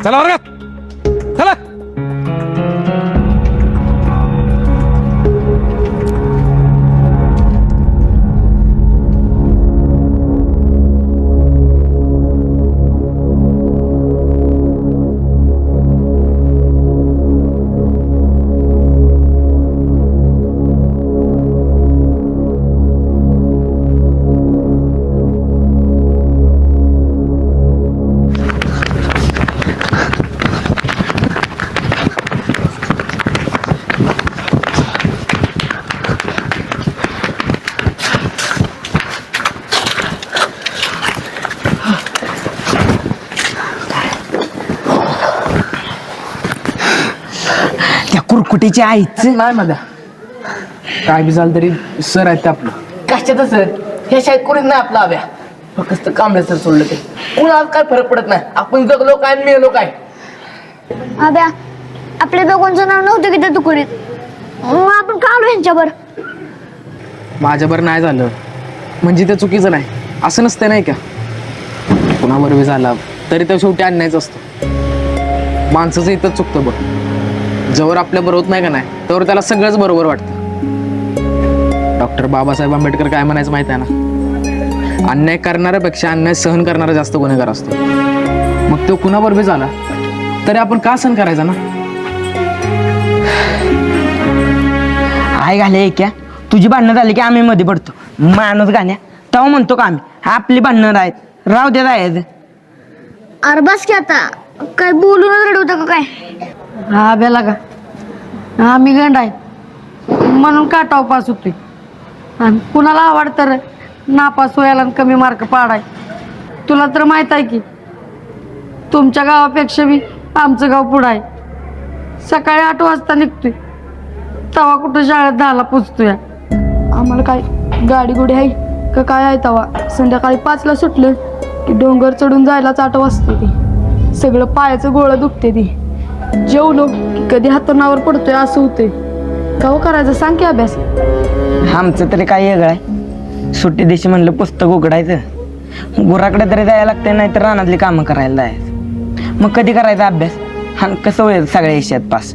चला वर्गात चला. त्या कुरकुटीची आईच नाही मला काय बी झालं तरी सर आहेत ते आपलं. कशाचं सर, हे शाळेत कोणीच नाही आपला हव्या, फक्त कांबळे सर सोडलं ते. कुणाला काय फरक पडत नाही, आपण जगलो काय आणि मेलो काय. अभ्या आपल्या दोघांचं नाव नव्हतं की त्या तुकडीत, मग आपण का आलो यांच्यावर? माझ्यावर नाही झालं म्हणजे ते चुकीचं नाही असं नसतं नाही का. कुणावर बी झाला तरी तो शेवटी अन्यायच असतो. माणसाचं इथंच चुकतं बघ, जवळ आपल्या बरोबर नाही का नाही त्यावर त्याला सगळंच बरोबर वाटतं. डॉक्टर बाबासाहेब आंबेडकर काय म्हणायचं माहिती आहे ना, अन्याय करणाऱ्यापेक्षा अन्याय सहन करणारा जास्त गुन्हेगार असतो. मग तो कुणावर बी झाला तरी आपण का सहन करायचा ना. आई घाले क्या तुझी भांडणं झाली की आम्ही मध्ये पडतो. माणूस गाण्या तेव्हा म्हणतो का आम्ही आपली भांडणं आहेत, राव देत आहेत. अरे बस की आता, काय बोलूनच रडवता का काय? हा बेला का आम्ही गंड आहे म्हणून काटाव पास होतोय, आणि कुणाला आवड तर नापास व्हायला आणि कमी मार्क पाडाय. तुला तर माहित आहे की तुमच्या गावापेक्षा बी आमचं गाव पुढं आहे. सकाळी 8 वाजता निघतोय तवा कुठं शाळेत 10ला पोचतोय. आम्हाला काय गाडी गुडी आहे का काय आहे? तवा संध्याकाळी 5ला सुटलं की डोंगर चढून जायलाच 8 वाजते. ते सगळं पायाचं गोळं दुखते. ती जेवलो की कधी हातानावर पडतोय असं होतंय. का करायचं सांग की अभ्यास. आमचं तरी काय वेगळं आहे. सुट्टी दिवशी म्हणलं पुस्तक उघडायचं, गुराकडे तरी जायला लागते, नाही तर रानातली कामं करायला जायचं. मग कधी करायचा अभ्यास आणि कसं होईल सगळ्या विषयात पास.